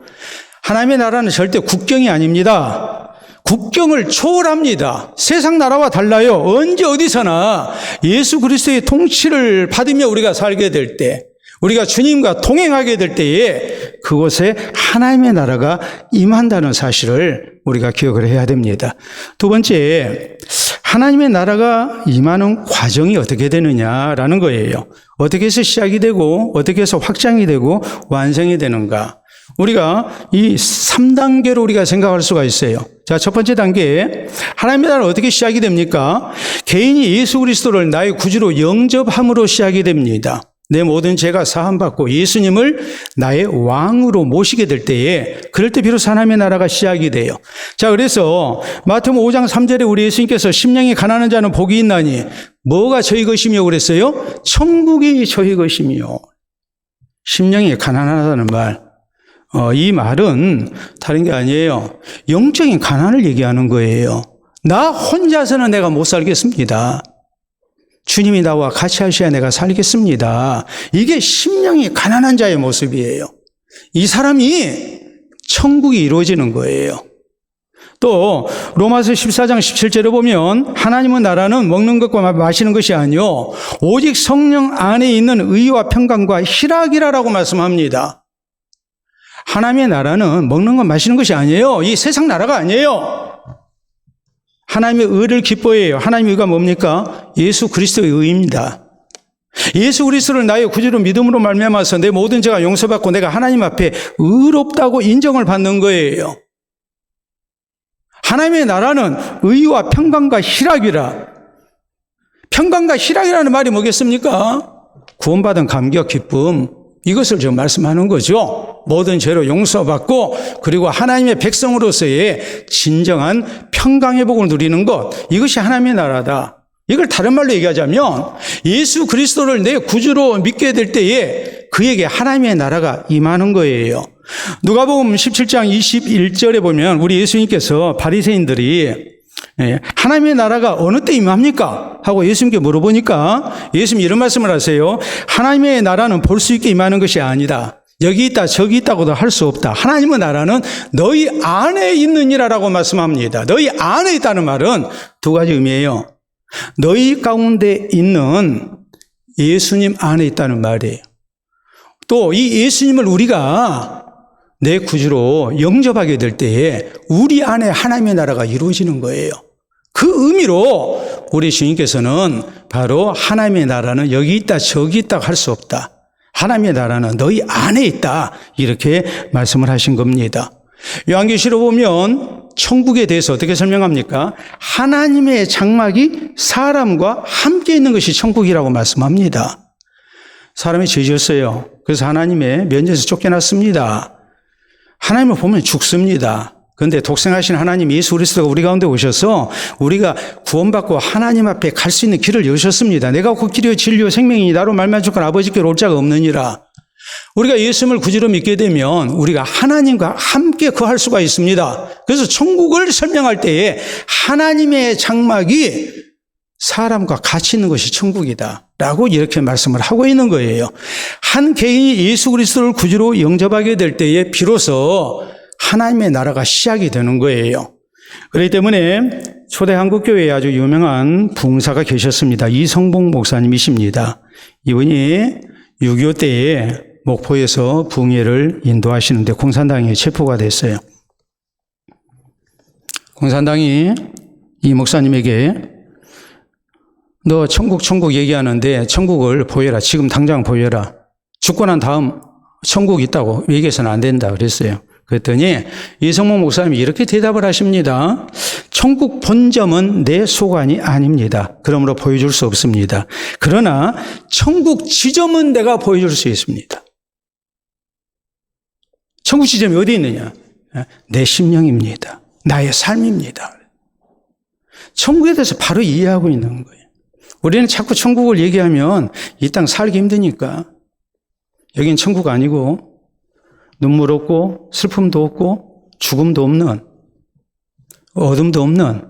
하나님의 나라는 절대 국경이 아닙니다. 국경을 초월합니다. 세상 나라와 달라요. 언제 어디서나 예수 그리스도의 통치를 받으며 우리가 살게 될 때, 우리가 주님과 동행하게 될 때에 그곳에 하나님의 나라가 임한다는 사실을 우리가 기억을 해야 됩니다. 두 번째, 하나님의 나라가 임하는 과정이 어떻게 되느냐라는 거예요. 어떻게 해서 시작이 되고 어떻게 해서 확장이 되고 완성이 되는가. 우리가 이 3단계로 우리가 생각할 수가 있어요. 자, 첫 번째 단계, 하나님의 나라는 어떻게 시작이 됩니까? 개인이 예수 그리스도를 나의 구주로 영접함으로 시작이 됩니다. 내 모든 죄가 사함받고 예수님을 나의 왕으로 모시게 될 때에 그럴 때 비로소 하나님의 나라가 시작이 돼요. 자, 그래서 마태복음 5장 3절에 우리 예수님께서 심령이 가난한 자는 복이 있나니 뭐가 저희 것이며 그랬어요? 천국이 저희 것이며. 심령이 가난하다는 말. 이 말은 다른 게 아니에요. 영적인 가난을 얘기하는 거예요. 나 혼자서는 내가 못 살겠습니다. 주님이 나와 같이 하셔야 내가 살겠습니다. 이게 심령이 가난한 자의 모습이에요. 이 사람이 천국이 이루어지는 거예요. 또 로마서 14장 17절에 보면 하나님의 나라는 먹는 것과 마시는 것이 아니요 오직 성령 안에 있는 의와 평강과 희락이라고 말씀합니다. 하나님의 나라는 먹는 것 마시는 것이 아니에요. 이 세상 나라가 아니에요. 하나님의 의를 기뻐해요. 하나님의 의가 뭡니까? 예수 그리스도의 의입니다. 예수 그리스도를 나의 구주로 믿음으로 말미암아서 내 모든 죄가 용서받고 내가 하나님 앞에 의롭다고 인정을 받는 거예요. 하나님의 나라는 의와 평강과 희락이라. 평강과 희락이라는 말이 뭐겠습니까? 구원받은 감격, 기쁨. 이것을 지금 말씀하는 거죠. 모든 죄로 용서받고 그리고 하나님의 백성으로서의 진정한 평강의 복을 누리는 것. 이것이 하나님의 나라다. 이걸 다른 말로 얘기하자면 예수 그리스도를 내 구주로 믿게 될 때에 그에게 하나님의 나라가 임하는 거예요. 누가복음 17장 21절에 보면 우리 예수님께서 바리새인들이 하나님의 나라가 어느 때 임합니까? 하고 예수님께 물어보니까 예수님이 이런 말씀을 하세요. 하나님의 나라는 볼 수 있게 임하는 것이 아니다. 여기 있다 저기 있다고도 할 수 없다. 하나님의 나라는 너희 안에 있느니라라고 말씀합니다. 너희 안에 있다는 말은 두 가지 의미예요. 너희 가운데 있는 예수님 안에 있다는 말이에요. 또 이 예수님을 우리가 내 구주로 영접하게 될 때에 우리 안에 하나님의 나라가 이루어지는 거예요. 그 의미로 우리 주님께서는 바로 하나님의 나라는 여기 있다 저기 있다 할 수 없다. 하나님의 나라는 너희 안에 있다. 이렇게 말씀을 하신 겁니다. 요한계시록 보면 천국에 대해서 어떻게 설명합니까? 하나님의 장막이 사람과 함께 있는 것이 천국이라고 말씀합니다. 사람이 죄 지었어요. 그래서 하나님의 면제에서 쫓겨났습니다. 하나님을 보면 죽습니다. 그런데 독생하신 하나님 예수 그리스도가 우리 가운데 오셔서 우리가 구원받고 하나님 앞에 갈 수 있는 길을 여셨습니다. 내가 그 길이요 진리요 생명이니 나로 말만 죽건 아버지께로 올 자가 없느니라. 우리가 예수님을 구주로 믿게 되면 우리가 하나님과 함께 거할 수가 있습니다. 그래서 천국을 설명할 때에 하나님의 장막이 사람과 같이 있는 것이 천국이다 라고 이렇게 말씀을 하고 있는 거예요. 한 개인이 예수 그리스도를 구주로 영접하게 될 때에 비로소 하나님의 나라가 시작이 되는 거예요. 그렇기 때문에 초대 한국교회에 아주 유명한 부흥사가 계셨습니다. 이성봉 목사님이십니다. 이분이 6.25 때에 목포에서 붕괴를 인도하시는데 공산당이 체포가 됐어요. 공산당이 이 목사님에게 너 천국 얘기하는데 천국을 보여라. 지금 당장 보여라. 죽고 난 다음 천국 있다고 얘기해서는 안 된다 그랬어요. 그랬더니 이성모 목사님이 이렇게 대답을 하십니다. 천국 본점은 내 소관이 아닙니다. 그러므로 보여줄 수 없습니다. 그러나 천국 지점은 내가 보여줄 수 있습니다. 천국 지점이 어디 있느냐? 내 심령입니다. 나의 삶입니다. 천국에 대해서 바로 이해하고 있는 거예요. 우리는 자꾸 천국을 얘기하면 이 땅 살기 힘드니까 여긴 천국 아니고 눈물 없고 슬픔도 없고 죽음도 없는 어둠도 없는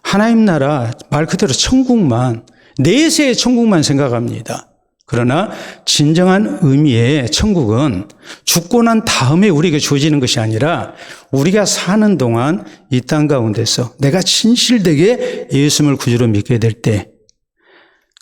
하나님 나라 말 그대로 천국만 내세의 천국만 생각합니다. 그러나 진정한 의미의 천국은 죽고 난 다음에 우리에게 주어지는 것이 아니라 우리가 사는 동안 이 땅 가운데서 내가 진실되게 예수님을 구주로 믿게 될 때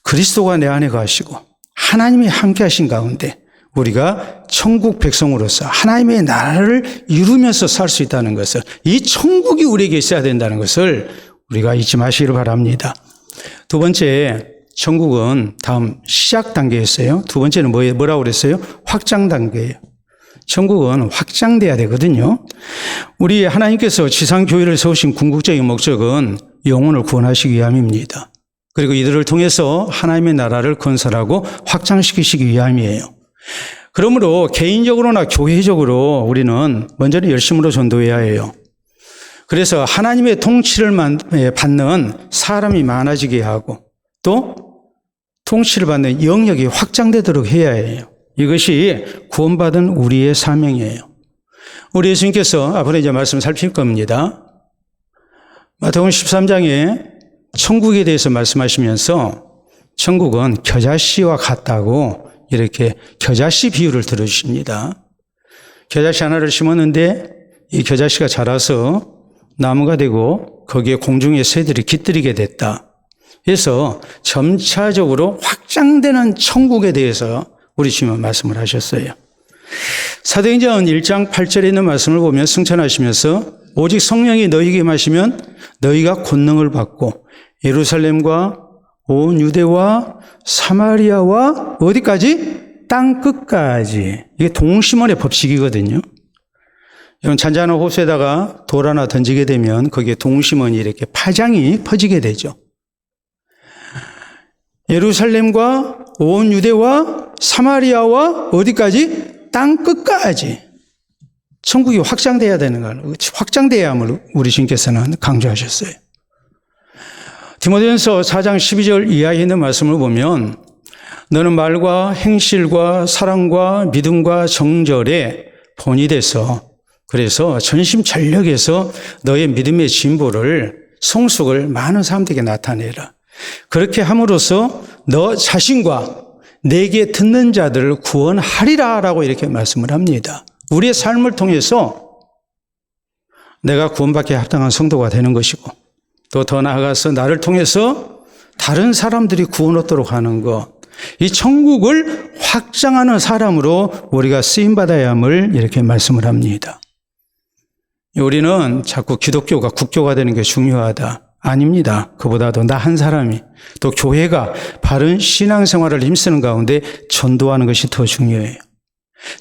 그리스도가 내 안에 가시고 하나님이 함께 하신 가운데 우리가 천국 백성으로서 하나님의 나라를 이루면서 살 수 있다는 것을, 이 천국이 우리에게 있어야 된다는 것을 우리가 잊지 마시기를 바랍니다. 두 번째, 천국은 다음 시작 단계였어요. 두 번째는 뭐라고 그랬어요? 확장 단계예요. 천국은 확장돼야 되거든요. 우리 하나님께서 지상교회를 세우신 궁극적인 목적은 영혼을 구원하시기 위함입니다. 그리고 이들을 통해서 하나님의 나라를 건설하고 확장시키시기 위함이에요. 그러므로 개인적으로나 교회적으로 우리는 먼저는 열심으로 전도해야 해요. 그래서 하나님의 통치를 받는 사람이 많아지게 하고 또 통치를 받는 영역이 확장되도록 해야 해요. 이것이 구원받은 우리의 사명이에요. 우리 예수님께서 앞으로 이제 말씀 살필 겁니다. 마태복음 13장에 천국에 대해서 말씀하시면서 천국은 겨자씨와 같다고 이렇게 겨자씨 비유를 들어주십니다. 겨자씨 하나를 심었는데 이 겨자씨가 자라서 나무가 되고 거기에 공중의 새들이 깃들이게 됐다. 그래서 점차적으로 확장되는 천국에 대해서 우리 주님은 말씀을 하셨어요. 사도행전 1장 8절에 있는 말씀을 보면 승천하시면서 오직 성령이 너희에게 임하시면 너희가 권능을 받고 예루살렘과 온 유대와 사마리아와 어디까지? 땅 끝까지. 이게 동심원의 법칙이거든요. 여러분 잔잔한 호수에다가 돌 하나 던지게 되면 거기에 동심원이 이렇게 파장이 퍼지게 되죠. 예루살렘과 온 유대와 사마리아와 어디까지? 땅 끝까지. 천국이 확장돼야 되는 걸, 확장돼야 함을 우리 주님께서는 강조하셨어요. 디모데전서 4장 12절 이하에 있는 말씀을 보면 너는 말과 행실과 사랑과 믿음과 정절에 본이 돼서 그래서 전심전력에서 너의 믿음의 진보를 성숙을 많은 사람들에게 나타내라. 그렇게 함으로써 너 자신과 내게 듣는 자들을 구원하리라 라고 이렇게 말씀을 합니다. 우리의 삶을 통해서 내가 구원받기에 합당한 성도가 되는 것이고 또 더 나아가서 나를 통해서 다른 사람들이 구원 얻도록 하는 것, 이 천국을 확장하는 사람으로 우리가 쓰임받아야 함을 이렇게 말씀을 합니다. 우리는 자꾸 기독교가 국교가 되는 게 중요하다. 아닙니다. 그보다도 나 한 사람이 또 교회가 바른 신앙생활을 힘쓰는 가운데 전도하는 것이 더 중요해요.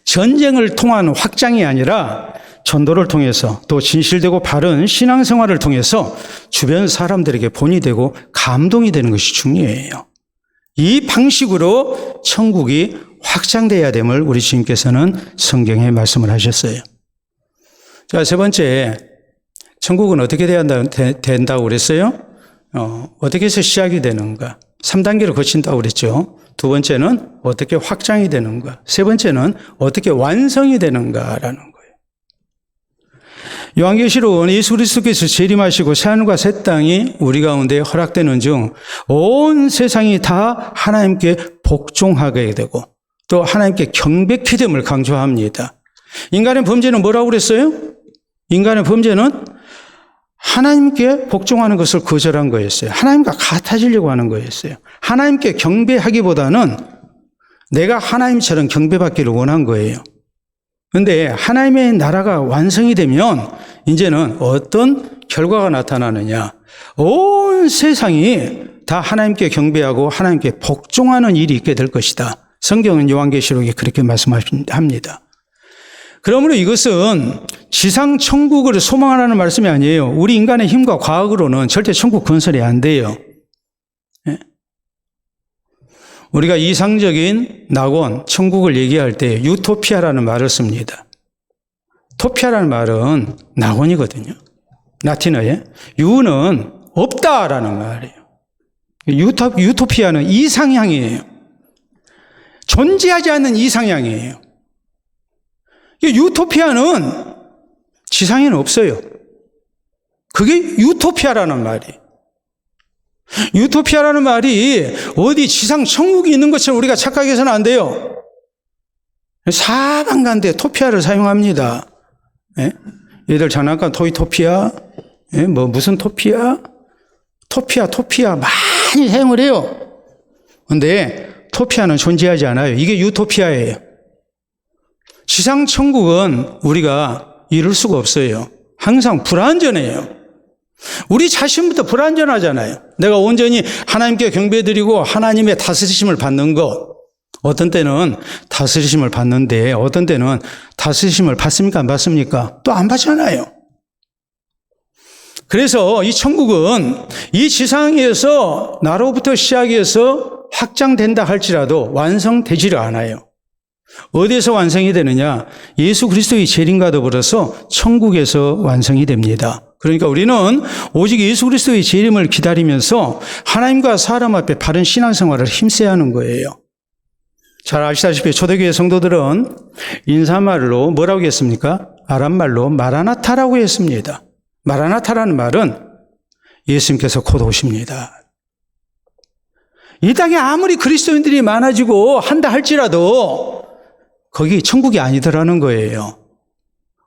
전쟁을 통한 확장이 아니라 전도를 통해서 또 진실되고 바른 신앙생활을 통해서 주변 사람들에게 본이 되고 감동이 되는 것이 중요해요. 이 방식으로 천국이 확장돼야 됨을 우리 주님께서는 성경에 말씀을 하셨어요. 자, 세 번째, 천국은 어떻게 된다고 그랬어요? 어떻게 해서 시작이 되는가? 3단계를 거친다고 그랬죠. 두 번째는 어떻게 확장이 되는가? 세 번째는 어떻게 완성이 되는가라는 거예요. 요한계시록은 예수 그리스도께서 재림하시고 새하늘과 새 땅이 우리 가운데 허락되는 중 온 세상이 다 하나님께 복종하게 되고 또 하나님께 경배케 됨을 강조합니다. 인간의 범죄는 뭐라고 그랬어요? 인간의 범죄는 하나님께 복종하는 것을 거절한 거였어요. 하나님과 같아지려고 하는 거였어요. 하나님께 경배하기보다는 내가 하나님처럼 경배받기를 원한 거예요. 그런데 하나님의 나라가 완성이 되면 이제는 어떤 결과가 나타나느냐. 온 세상이 다 하나님께 경배하고 하나님께 복종하는 일이 있게 될 것이다. 성경은 요한계시록에 그렇게 말씀합니다. 그러므로 이것은 지상 천국을 소망하라는 말씀이 아니에요. 우리 인간의 힘과 과학으로는 절대 천국 건설이 안 돼요. 우리가 이상적인 낙원, 천국을 얘기할 때 유토피아라는 말을 씁니다. 토피아라는 말은 낙원이거든요. 라틴어에. 유는 없다라는 말이에요. 유토피아는 이상향이에요. 존재하지 않는 이상향이에요. 유토피아는 지상에는 없어요. 그게 유토피아라는 말이에요. 유토피아라는 말이 어디 지상 천국이 있는 것처럼 우리가 착각해서는 안 돼요. 사방간데 토피아를 사용합니다. 얘들 장난감 토이토피아, 무슨 토피아? 토피아 많이 사용을 해요. 그런데 토피아는 존재하지 않아요. 이게 유토피아예요. 지상 천국은 우리가 이룰 수가 없어요. 항상 불완전해요. 우리 자신부터 불완전하잖아요. 내가 온전히 하나님께 경배드리고 하나님의 다스리심을 받는 것. 어떤 때는 다스리심을 받는데 어떤 때는 다스리심을 받습니까? 안 받습니까? 또 안 받잖아요. 그래서 이 천국은 이 지상에서 나로부터 시작해서 확장된다 할지라도 완성되지를 않아요. 어디에서 완성이 되느냐? 예수 그리스도의 재림과 더불어서 천국에서 완성이 됩니다. 그러니까 우리는 오직 예수 그리스도의 재림을 기다리면서 하나님과 사람 앞에 바른 신앙생활을 힘써야 하는 거예요. 잘 아시다시피 초대교회 성도들은 인사말로 뭐라고 했습니까? 아람말로 마라나타라고 했습니다. 마라나타라는 말은 예수님께서 곧 오십니다. 이 땅에 아무리 그리스도인들이 많아지고 한다 할지라도 거기 천국이 아니더라는 거예요.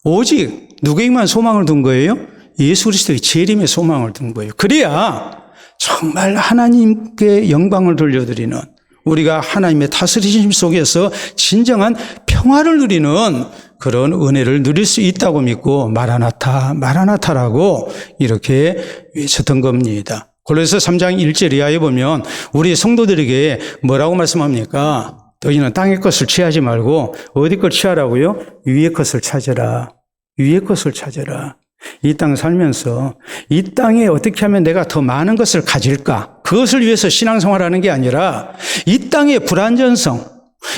오직 누구에게만 소망을 둔 거예요? 예수 그리스도의 재림에 소망을 둔 거예요. 그래야 정말 하나님께 영광을 돌려드리는, 우리가 하나님의 다스리심 속에서 진정한 평화를 누리는 그런 은혜를 누릴 수 있다고 믿고 마라나타, 마라나타라고 이렇게 외쳤던 겁니다. 골로새 3장 1절 이하에 보면 우리 성도들에게 뭐라고 말씀합니까? 너희는 땅의 것을 취하지 말고 어디 걸 취하라고요? 위의 것을 찾아라. 위의 것을 찾아라. 이 땅 살면서 이 땅에 어떻게 하면 내가 더 많은 것을 가질까? 그것을 위해서 신앙생활하는 게 아니라 이 땅의 불완전성,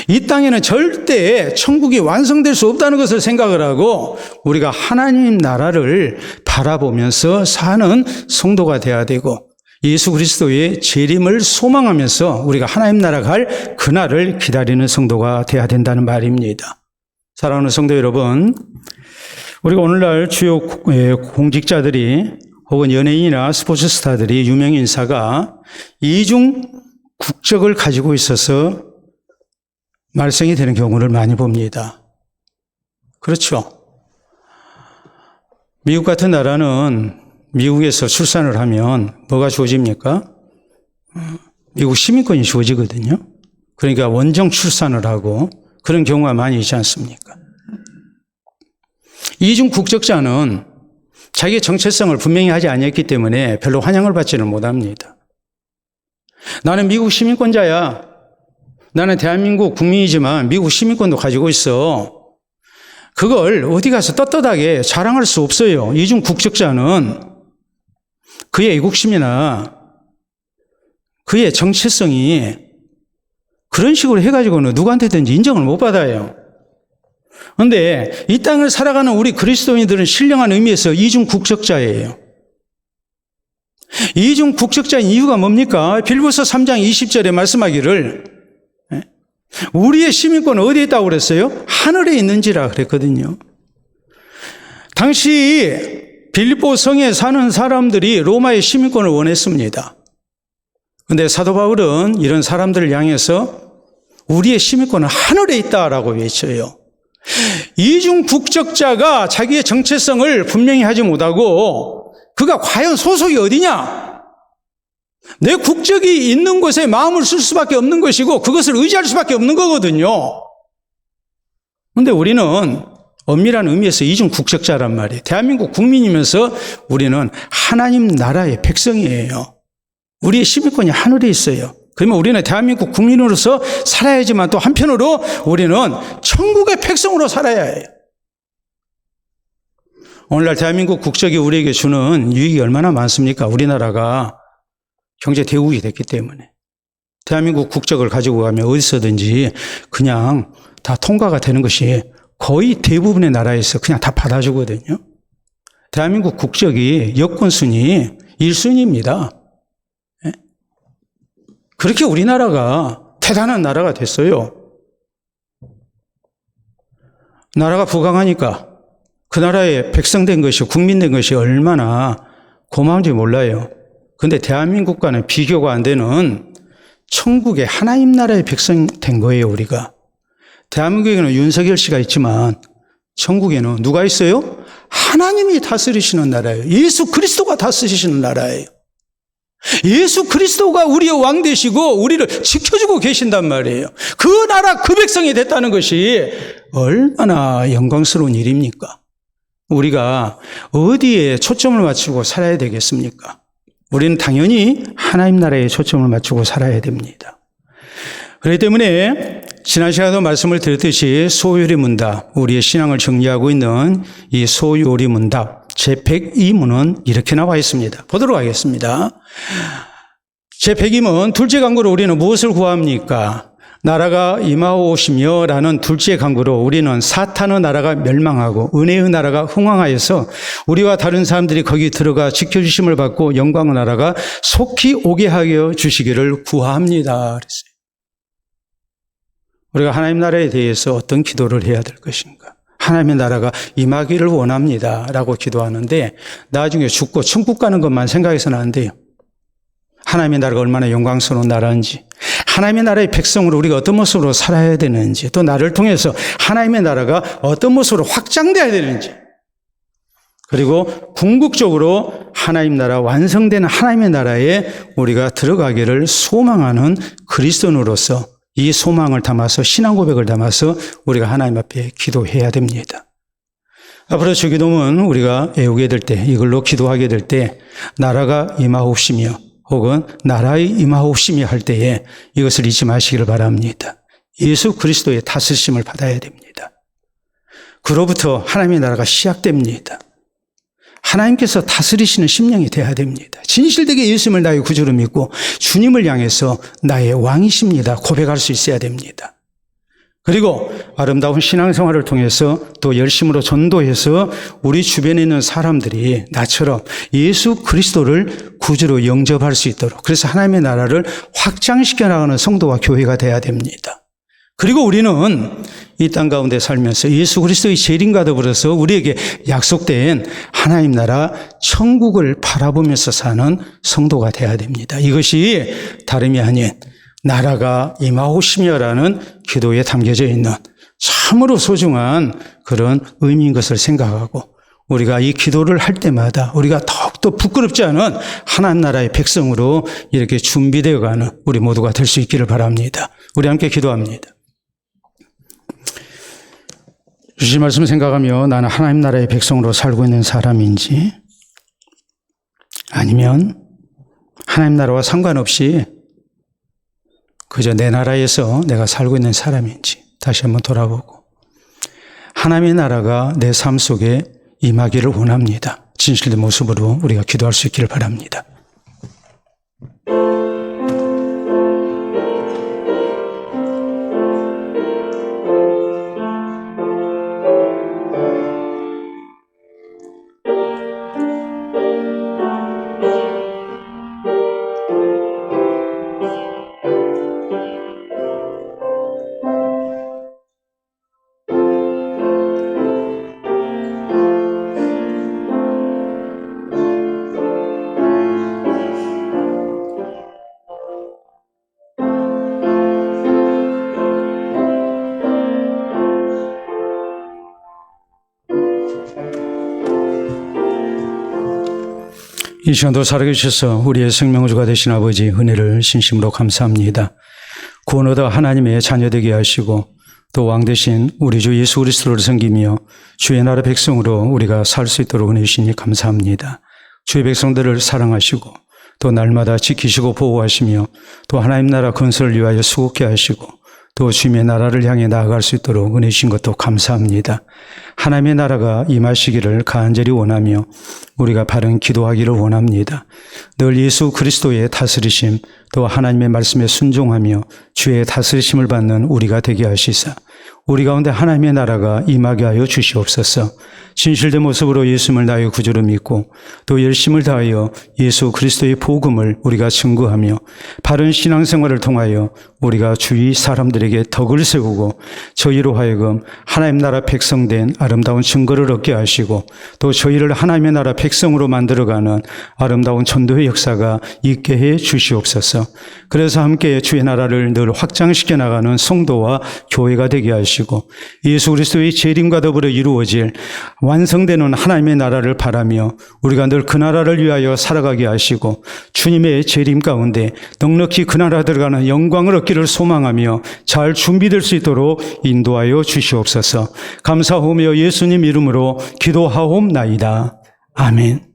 이 땅에는 절대 천국이 완성될 수 없다는 것을 생각을 하고 우리가 하나님 나라를 바라보면서 사는 성도가 돼야 되고 예수 그리스도의 재림을 소망하면서 우리가 하나님 나라 갈 그날을 기다리는 성도가 돼야 된다는 말입니다. 사랑하는 성도 여러분, 우리가 오늘날 주요 공직자들이 혹은 연예인이나 스포츠 스타들이 유명 인사가 이중 국적을 가지고 있어서 말썽이 되는 경우를 많이 봅니다. 그렇죠. 미국 같은 나라는 미국에서 출산을 하면 뭐가 주어집니까? 미국 시민권이 주어지거든요. 그러니까 원정 출산을 하고 그런 경우가 많이 있지 않습니까? 이중 국적자는 자기의 정체성을 분명히 하지 않았기 때문에 별로 환영을 받지는 못합니다. 나는 미국 시민권자야. 나는 대한민국 국민이지만 미국 시민권도 가지고 있어. 그걸 어디 가서 떳떳하게 자랑할 수 없어요. 이중 국적자는 그의 애국심이나 그의 정체성이 그런 식으로 해가지고는 누구한테든지 인정을 못 받아요. 그런데 이 땅을 살아가는 우리 그리스도인들은 신령한 의미에서 이중 국적자예요. 이중 국적자인 이유가 뭡니까? 빌보서 3장 20절에 말씀하기를 우리의 시민권은 어디에 있다고 그랬어요? 하늘에 있는지라 그랬거든요. 당시 빌립보 성에 사는 사람들이 로마의 시민권을 원했습니다. 그런데 사도 바울은 이런 사람들을 향해서 우리의 시민권은 하늘에 있다라고 외쳐요. 이중 국적자가 자기의 정체성을 분명히 하지 못하고 그가 과연 소속이 어디냐? 내 국적이 있는 곳에 마음을 쓸 수밖에 없는 것이고 그것을 의지할 수밖에 없는 거거든요. 그런데 우리는 엄밀한 의미에서 이중 국적자란 말이에요. 대한민국 국민이면서 우리는 하나님 나라의 백성이에요. 우리의 시민권이 하늘에 있어요. 그러면 우리는 대한민국 국민으로서 살아야지만 또 한편으로 우리는 천국의 백성으로 살아야 해요. 오늘날 대한민국 국적이 우리에게 주는 유익이 얼마나 많습니까? 우리나라가 경제 대국이 됐기 때문에. 대한민국 국적을 가지고 가면 어디서든지 그냥 다 통과가 되는 것이 거의 대부분의 나라에서 그냥 다 받아주거든요. 대한민국 국적이 여권 순위 1순위입니다. 그렇게 우리나라가 대단한 나라가 됐어요. 나라가 부강하니까 그 나라에 백성된 것이, 국민된 것이 얼마나 고마운지 몰라요. 그런데 대한민국과는 비교가 안 되는 천국의 하나님 나라의 백성 된 거예요, 우리가. 대한민국에는 윤석열 씨가 있지만 천국에는 누가 있어요? 하나님이 다스리시는 나라예요. 예수 그리스도가 다스리시는 나라예요. 예수 그리스도가 우리의 왕 되시고 우리를 지켜주고 계신단 말이에요. 그 나라 그 백성이 됐다는 것이 얼마나 영광스러운 일입니까? 우리가 어디에 초점을 맞추고 살아야 되겠습니까? 우리는 당연히 하나님 나라에 초점을 맞추고 살아야 됩니다. 그렇기 때문에 지난 시간에도 말씀을 드렸듯이 소요리 문답, 우리의 신앙을 정리하고 있는 이 소요리 문답 제102문은 이렇게 나와 있습니다. 보도록 하겠습니다. 제102문 둘째 강구로 우리는 무엇을 구합니까? 나라가 임하오시며 라는 둘째 강구로 우리는 사탄의 나라가 멸망하고 은혜의 나라가 흥왕하여서 우리와 다른 사람들이 거기 들어가 지켜주심을 받고 영광의 나라가 속히 오게 하여 주시기를 구합니다. 그랬어요. 우리가 하나님 나라에 대해서 어떤 기도를 해야 될 것인가? 하나님의 나라가 임하기를 원합니다 라고 기도하는데 나중에 죽고 천국 가는 것만 생각해서는 안 돼요. 하나님의 나라가 얼마나 영광스러운 나라인지, 하나님의 나라의 백성으로 우리가 어떤 모습으로 살아야 되는지, 또 나를 통해서 하나님의 나라가 어떤 모습으로 확장돼야 되는지, 그리고 궁극적으로 하나님 나라, 완성되는 하나님의 나라에 우리가 들어가기를 소망하는 그리스도인으로서 이 소망을 담아서, 신앙 고백을 담아서 우리가 하나님 앞에 기도해야 됩니다. 앞으로 주기도문 우리가 외우게 될 때, 이걸로 기도하게 될 때 나라가 임하옵시며 혹은 나라의 임하옵시며 할 때에 이것을 잊지 마시기를 바랍니다. 예수 그리스도의 다스림을 받아야 됩니다. 그로부터 하나님의 나라가 시작됩니다. 하나님께서 다스리시는 심령이 되어야 됩니다. 진실되게 예수님을 나의 구주로 믿고 주님을 향해서 나의 왕이십니다 고백할 수 있어야 됩니다. 그리고 아름다운 신앙생활을 통해서 또 열심으로 전도해서 우리 주변에 있는 사람들이 나처럼 예수 그리스도를 구주로 영접할 수 있도록, 그래서 하나님의 나라를 확장시켜 나가는 성도와 교회가 되어야 됩니다. 그리고 우리는 이 땅 가운데 살면서 예수 그리스도의 재림과 더불어서 우리에게 약속된 하나님 나라 천국을 바라보면서 사는 성도가 되어야 됩니다. 이것이 다름이 아닌 나라가 임하옵시며라는 기도에 담겨져 있는 참으로 소중한 그런 의미인 것을 생각하고 우리가 이 기도를 할 때마다 우리가 더욱더 부끄럽지 않은 하나님 나라의 백성으로 이렇게 준비되어 가는 우리 모두가 될 수 있기를 바랍니다. 우리 함께 기도합니다. 주신 말씀을 생각하며 나는 하나님 나라의 백성으로 살고 있는 사람인지, 아니면 하나님 나라와 상관없이 그저 내 나라에서 내가 살고 있는 사람인지 다시 한번 돌아보고 하나님의 나라가 내 삶 속에 임하기를 원합니다. 진실된 모습으로 우리가 기도할 수 있기를 바랍니다. 이 시간도 살아계셔서 우리의 생명주가 되신 아버지 은혜를 진심으로 감사합니다. 구원 얻어 하나님의 자녀되게 하시고 또 왕 되신 우리 주 예수 그리스도를 섬기며 주의 나라 백성으로 우리가 살 수 있도록 은혜 주시니 감사합니다. 주의 백성들을 사랑하시고 또 날마다 지키시고 보호하시며 또 하나님 나라 건설을 위하여 수고케 하시고 또 주님의 나라를 향해 나아갈 수 있도록 은혜 주신 것도 감사합니다. 하나님의 나라가 임하시기를 간절히 원하며 우리가 바른 기도하기를 원합니다. 늘 예수 그리스도의 다스리심 또 하나님의 말씀에 순종하며 주의 다스리심을 받는 우리가 되게 하시사 우리 가운데 하나님의 나라가 임하게 하여 주시옵소서. 진실된 모습으로 예수님을 나의 구주로 믿고 또 열심을 다하여 예수 그리스도의 복음을 우리가 증거하며 바른 신앙생활을 통하여 우리가 주위 사람들에게 덕을 세우고 저희로 하여금 하나님 나라 백성된 아름다운 증거를 얻게 하시고 또 저희를 하나님의 나라 백성으로 만들어가는 아름다운 전도의 역사가 있게 해 주시옵소서. 그래서 함께 주의 나라를 늘 확장시켜 나가는 성도와 교회가 되게 하시고 예수 그리스도의 재림과 더불어 이루어질 완성되는 하나님의 나라를 바라며 우리가 늘 그 나라를 위하여 살아가게 하시고 주님의 재림 가운데 넉넉히 그 나라 들어가는 영광을 얻기를 소망하며 잘 준비될 수 있도록 인도하여 주시옵소서. 감사하며 예수님 이름으로 기도하옵나이다. 아멘.